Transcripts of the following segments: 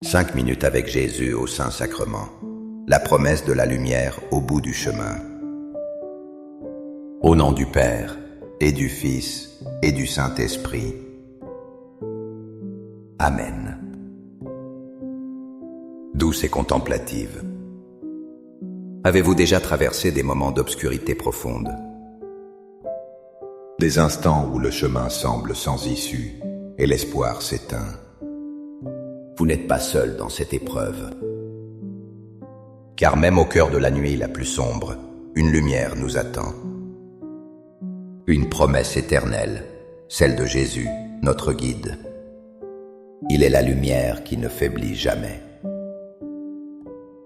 5 minutes avec Jésus au Saint-Sacrement. La promesse de la lumière au bout du chemin. Au nom du Père, et du Fils, et du Saint-Esprit. Amen. Douce et contemplative. Avez-vous déjà traversé des moments d'obscurité profonde? Des instants où le chemin semble sans issue et l'espoir s'éteint. Vous n'êtes pas seul dans cette épreuve. Car même au cœur de la nuit la plus sombre, une lumière nous attend. Une promesse éternelle, celle de Jésus, notre guide. Il est la lumière qui ne faiblit jamais.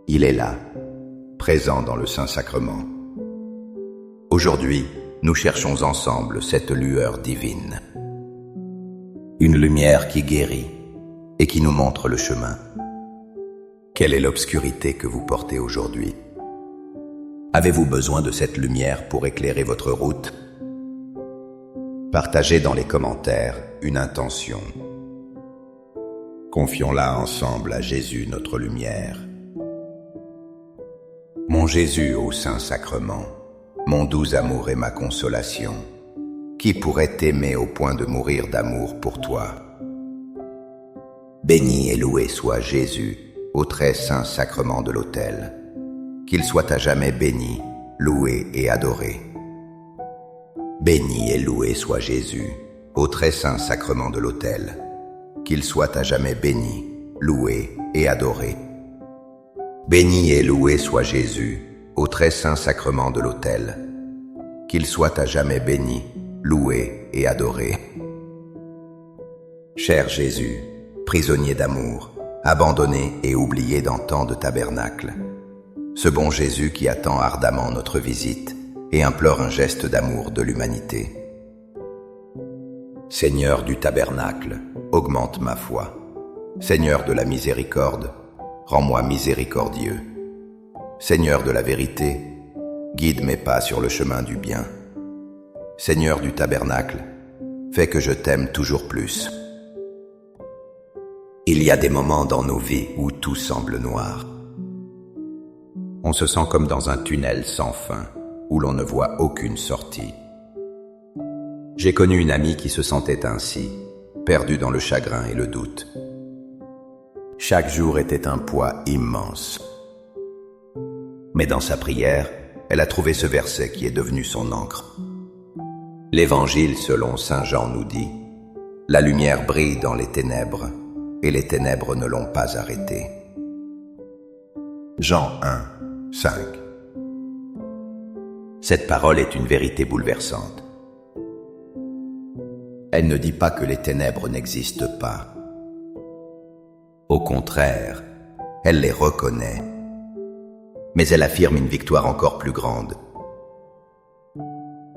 Il est là, présent dans le Saint-Sacrement. Aujourd'hui, nous cherchons ensemble cette lueur divine. Une lumière qui guérit et qui nous montre le chemin. Quelle est l'obscurité que vous portez aujourd'hui? Avez-vous besoin de cette lumière pour éclairer votre route? Partagez dans les commentaires une intention. Confions-la ensemble à Jésus, notre lumière. Mon Jésus au Saint-Sacrement, mon doux amour et ma consolation, qui pourrait t'aimer au point de mourir d'amour pour toi? Béni et loué soit Jésus au très saint sacrement de l'autel. Qu'il soit à jamais béni, loué et adoré. Béni et loué soit Jésus au très saint sacrement de l'autel. Qu'il soit à jamais béni, loué et adoré. Béni et loué soit Jésus au très saint sacrement de l'autel. Qu'il soit à jamais béni, loué et adoré. Cher Jésus, prisonnier d'amour, abandonné et oublié dans tant de tabernacles. Ce bon Jésus qui attend ardemment notre visite et implore un geste d'amour de l'humanité. Seigneur du tabernacle, augmente ma foi. Seigneur de la miséricorde, rends-moi miséricordieux. Seigneur de la vérité, guide mes pas sur le chemin du bien. Seigneur du tabernacle, fais que je t'aime toujours plus. Il y a des moments dans nos vies où tout semble noir. On se sent comme dans un tunnel sans fin, où l'on ne voit aucune sortie. J'ai connu une amie qui se sentait ainsi, perdue dans le chagrin et le doute. Chaque jour était un poids immense. Mais dans sa prière, elle a trouvé ce verset qui est devenu son encre. L'Évangile selon saint Jean nous dit « La lumière brille dans les ténèbres, et les ténèbres ne l'ont pas arrêté. » Jean 1, 5. Cette parole est une vérité bouleversante. Elle ne dit pas que les ténèbres n'existent pas. Au contraire, elle les reconnaît. Mais elle affirme une victoire encore plus grande.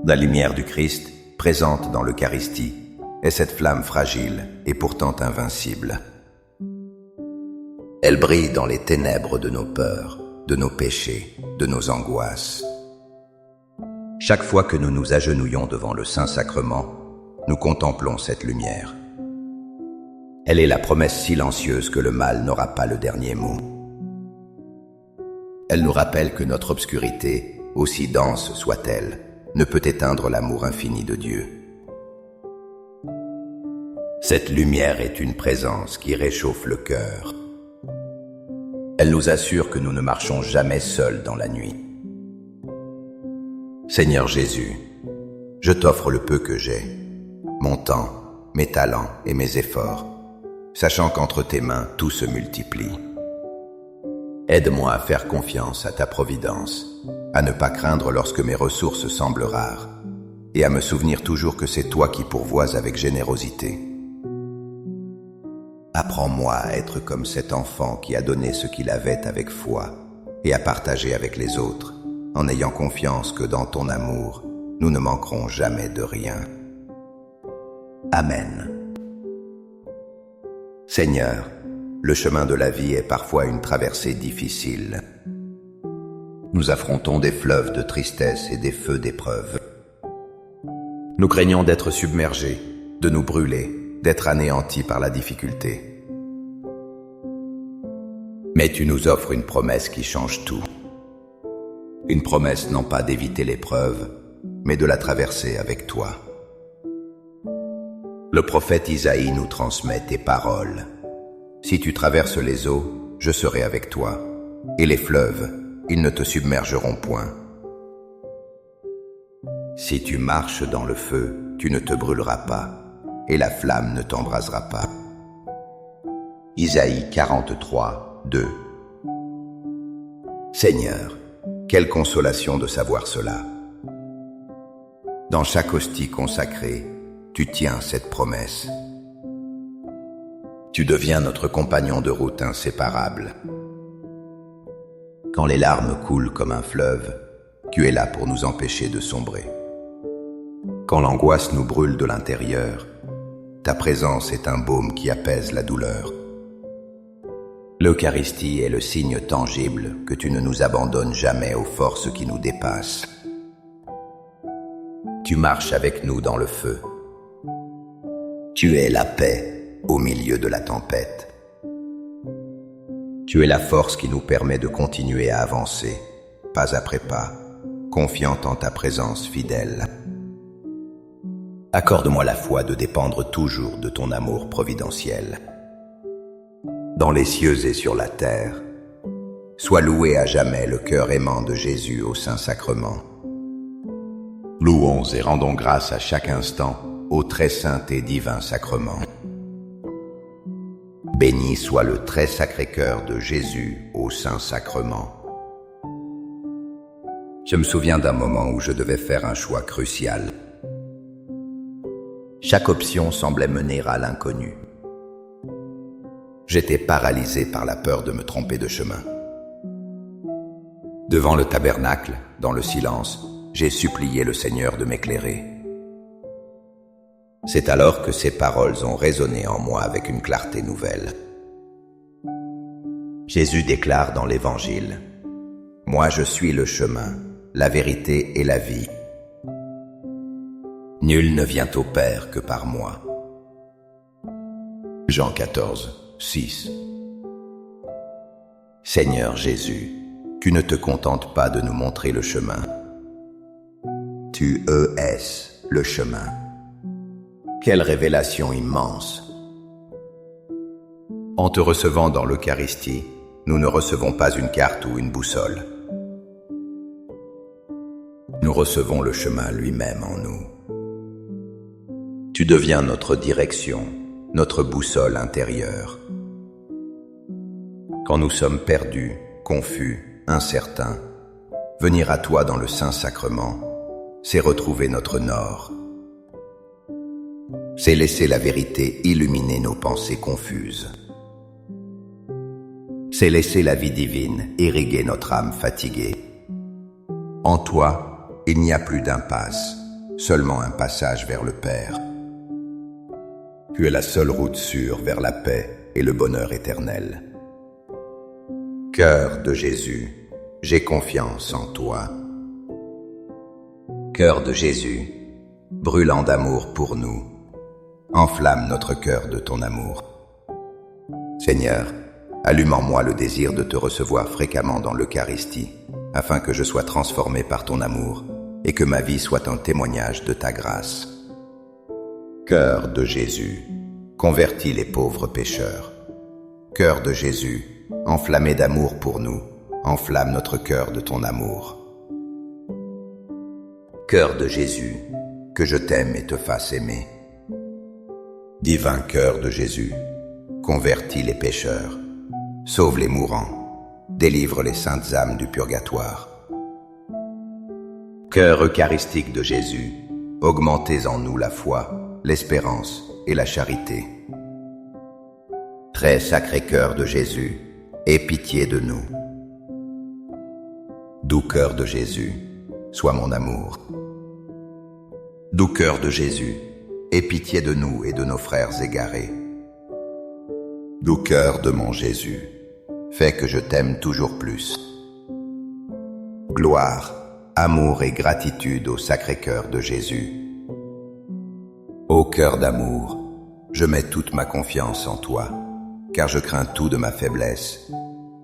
La lumière du Christ, présente dans l'Eucharistie, est cette flamme fragile et pourtant invincible. Elle brille dans les ténèbres de nos peurs, de nos péchés, de nos angoisses. Chaque fois que nous nous agenouillons devant le Saint-Sacrement, nous contemplons cette lumière. Elle est la promesse silencieuse que le mal n'aura pas le dernier mot. Elle nous rappelle que notre obscurité, aussi dense soit-elle, ne peut éteindre l'amour infini de Dieu. Cette lumière est une présence qui réchauffe le cœur. Elle nous assure que nous ne marchons jamais seuls dans la nuit. Seigneur Jésus, je t'offre le peu que j'ai, mon temps, mes talents et mes efforts, sachant qu'entre tes mains tout se multiplie. Aide-moi à faire confiance à ta providence, à ne pas craindre lorsque mes ressources semblent rares, et à me souvenir toujours que c'est toi qui pourvois avec générosité. Apprends-moi à être comme cet enfant qui a donné ce qu'il avait avec foi et à partager avec les autres, en ayant confiance que dans ton amour, nous ne manquerons jamais de rien. Amen. Seigneur, le chemin de la vie est parfois une traversée difficile. Nous affrontons des fleuves de tristesse et des feux d'épreuve. Nous craignons d'être submergés, de nous brûler, d'être anéantis par la difficulté. Mais tu nous offres une promesse qui change tout. Une promesse non pas d'éviter l'épreuve, mais de la traverser avec toi. Le prophète Isaïe nous transmet tes paroles. Si tu traverses les eaux, je serai avec toi, et les fleuves, ils ne te submergeront point. Si tu marches dans le feu, tu ne te brûleras pas, et la flamme ne t'embrasera pas. Isaïe 43, 2. Seigneur, quelle consolation de savoir cela. Dans chaque hostie consacrée, tu tiens cette promesse. Tu deviens notre compagnon de route inséparable. Quand les larmes coulent comme un fleuve, tu es là pour nous empêcher de sombrer. Quand l'angoisse nous brûle de l'intérieur, ta présence est un baume qui apaise la douleur. L'Eucharistie est le signe tangible que tu ne nous abandonnes jamais aux forces qui nous dépassent. Tu marches avec nous dans le feu. Tu es la paix au milieu de la tempête. Tu es la force qui nous permet de continuer à avancer, pas après pas, confiant en ta présence fidèle. Accorde-moi la foi de dépendre toujours de ton amour providentiel. Dans les cieux et sur la terre, sois loué à jamais le cœur aimant de Jésus au Saint-Sacrement. Louons et rendons grâce à chaque instant au très saint et divin sacrement. Béni soit le très sacré cœur de Jésus au Saint-Sacrement. Je me souviens d'un moment où je devais faire un choix crucial. Chaque option semblait mener à l'inconnu. J'étais paralysé par la peur de me tromper de chemin. Devant le tabernacle, dans le silence, j'ai supplié le Seigneur de m'éclairer. C'est alors que ces paroles ont résonné en moi avec une clarté nouvelle. Jésus déclare dans l'Évangile: « Moi je suis le chemin, la vérité et la vie. Nul ne vient au Père que par moi. » Jean 14, 6. Seigneur Jésus, tu ne te contentes pas de nous montrer le chemin. Tu es le chemin. Quelle révélation immense! En te recevant dans l'Eucharistie, nous ne recevons pas une carte ou une boussole. Nous recevons le chemin lui-même en nous. Tu deviens notre direction, notre boussole intérieure. Quand nous sommes perdus, confus, incertains, venir à toi dans le Saint-Sacrement, c'est retrouver notre nord. C'est laisser la vérité illuminer nos pensées confuses. C'est laisser la vie divine irriguer notre âme fatiguée. En toi, il n'y a plus d'impasse, seulement un passage vers le Père. Tu es la seule route sûre vers la paix et le bonheur éternel. Cœur de Jésus, j'ai confiance en toi. Cœur de Jésus, brûlant d'amour pour nous, enflamme notre cœur de ton amour. Seigneur, allume en moi le désir de te recevoir fréquemment dans l'Eucharistie, afin que je sois transformé par ton amour et que ma vie soit un témoignage de ta grâce. Cœur de Jésus, convertis les pauvres pécheurs. Cœur de Jésus, enflammé d'amour pour nous, enflamme notre cœur de ton amour. Cœur de Jésus, que je t'aime et te fasse aimer. Divin cœur de Jésus, convertis les pécheurs, sauve les mourants, délivre les saintes âmes du purgatoire. Cœur eucharistique de Jésus, augmentez en nous la foi, l'espérance et la charité. Très sacré cœur de Jésus, aie pitié de nous. Doux cœur de Jésus, sois mon amour. Doux cœur de Jésus, aie pitié de nous et de nos frères égarés. Doux cœur de mon Jésus, fais que je t'aime toujours plus. Gloire, amour et gratitude au Sacré-Cœur de Jésus. Ô cœur d'amour, je mets toute ma confiance en toi, car je crains tout de ma faiblesse,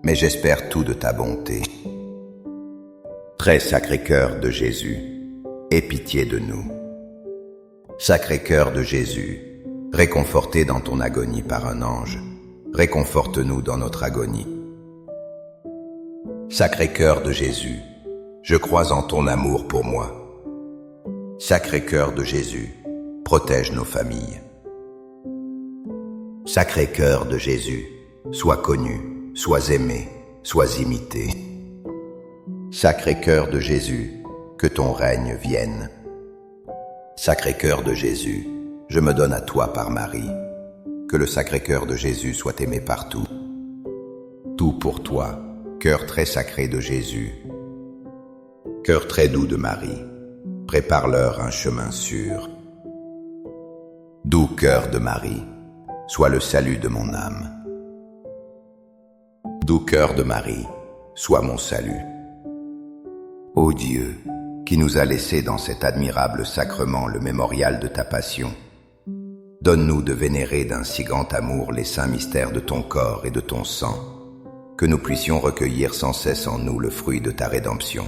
mais j'espère tout de ta bonté. Très Sacré-Cœur de Jésus, aie pitié de nous. Sacré-Cœur de Jésus, réconforté dans ton agonie par un ange, réconforte-nous dans notre agonie. Sacré-Cœur de Jésus, je crois en ton amour pour moi. Sacré-Cœur de Jésus, protège nos familles. Sacré-Cœur de Jésus, sois connu, sois aimé, sois imité. Sacré-Cœur de Jésus, que ton règne vienne. Sacré-Cœur de Jésus, je me donne à toi par Marie. Que le Sacré-Cœur de Jésus soit aimé partout. Tout pour toi, cœur très sacré de Jésus. Cœur très doux de Marie, prépare-leur un chemin sûr. Doux cœur de Marie, sois le salut de mon âme. Doux cœur de Marie, sois mon salut. Ô Dieu, qui nous a laissé dans cet admirable sacrement le mémorial de ta passion, donne-nous de vénérer d'un si grand amour les saints mystères de ton corps et de ton sang, que nous puissions recueillir sans cesse en nous le fruit de ta rédemption.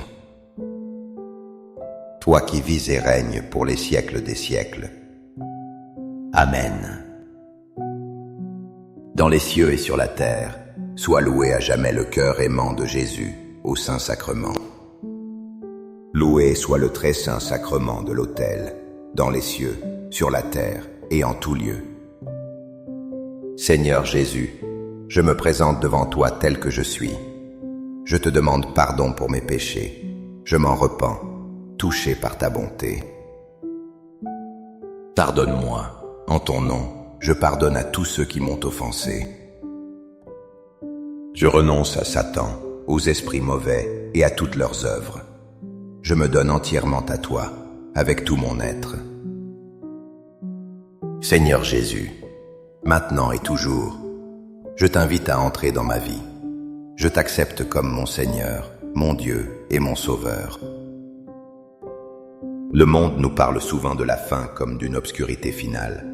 Toi qui vis et règnes pour les siècles des siècles. Amen. Dans les cieux et sur la terre, sois loué à jamais le cœur aimant de Jésus au Saint-Sacrement. Loué soit le très saint sacrement de l'autel, dans les cieux, sur la terre et en tout lieu. Seigneur Jésus, je me présente devant toi tel que je suis. Je te demande pardon pour mes péchés. Je m'en repens, touché par ta bonté. Pardonne-moi, en ton nom, je pardonne à tous ceux qui m'ont offensé. Je renonce à Satan, aux esprits mauvais et à toutes leurs œuvres. Je me donne entièrement à toi, avec tout mon être. Seigneur Jésus, maintenant et toujours, je t'invite à entrer dans ma vie. Je t'accepte comme mon Seigneur, mon Dieu et mon Sauveur. Le monde nous parle souvent de la fin comme d'une obscurité finale.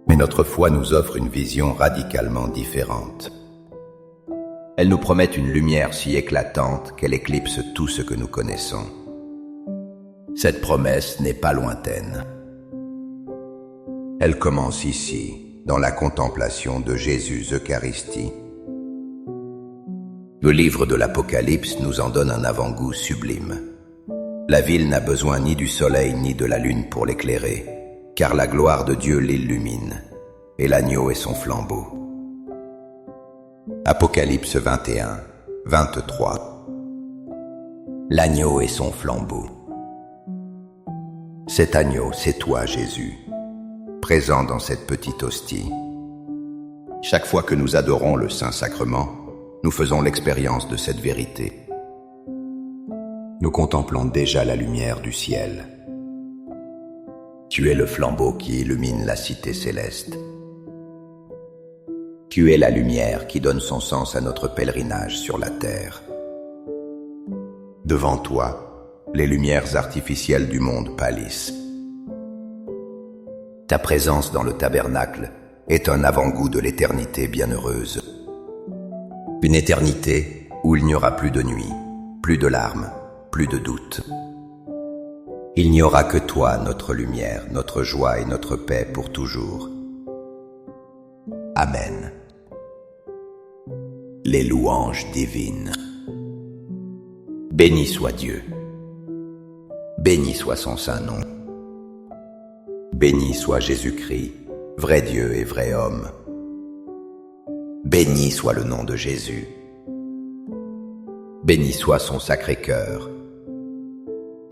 Mais notre foi nous offre une vision radicalement différente. Elle nous promet une lumière si éclatante qu'elle éclipse tout ce que nous connaissons. Cette promesse n'est pas lointaine. Elle commence ici, dans la contemplation de Jésus Eucharistie. Le livre de l'Apocalypse nous en donne un avant-goût sublime. La ville n'a besoin ni du soleil ni de la lune pour l'éclairer, car la gloire de Dieu l'illumine, et l'agneau est son flambeau. Apocalypse 21, 23. L'agneau est son flambeau. Cet agneau, c'est toi, Jésus, présent dans cette petite hostie. Chaque fois que nous adorons le Saint-Sacrement, nous faisons l'expérience de cette vérité. Nous contemplons déjà la lumière du ciel. Tu es le flambeau qui illumine la cité céleste. Tu es la lumière qui donne son sens à notre pèlerinage sur la terre. Devant toi, les lumières artificielles du monde pâlissent. Ta présence dans le tabernacle est un avant-goût de l'éternité bienheureuse. Une éternité où il n'y aura plus de nuit, plus de larmes, plus de doute. Il n'y aura que toi, notre lumière, notre joie et notre paix pour toujours. Amen. Les louanges divines. Béni soit Dieu. Béni soit son saint nom. Béni soit Jésus-Christ, vrai Dieu et vrai homme. Béni soit le nom de Jésus. Béni soit son sacré cœur.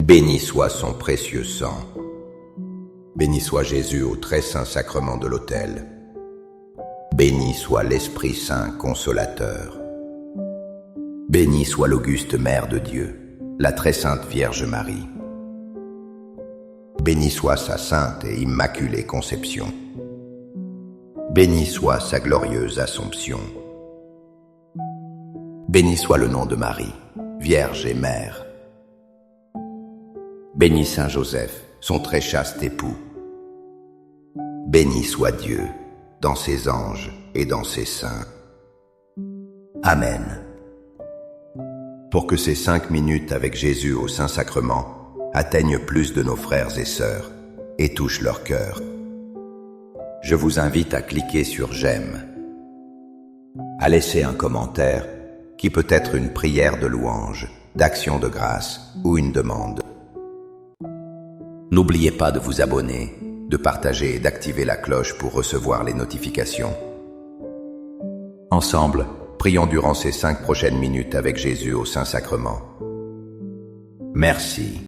Béni soit son précieux sang. Béni soit Jésus au très saint sacrement de l'autel. Béni soit l'Esprit Saint consolateur. Béni soit l'auguste Mère de Dieu, la très sainte Vierge Marie. Béni soit sa sainte et immaculée conception. Béni soit sa glorieuse Assomption. Béni soit le nom de Marie, Vierge et Mère. Béni Saint Joseph, son très chaste époux. Béni soit Dieu, dans ses anges et dans ses saints. Amen. Pour que ces 5 minutes avec Jésus au Saint-Sacrement atteignent plus de nos frères et sœurs et touchent leur cœur, je vous invite à cliquer sur j'aime, à laisser un commentaire qui peut être une prière de louange, d'action de grâce ou une demande. N'oubliez pas de vous abonner, de partager et d'activer la cloche pour recevoir les notifications. Ensemble, prions durant ces 5 prochaines minutes avec Jésus au Saint-Sacrement. Merci.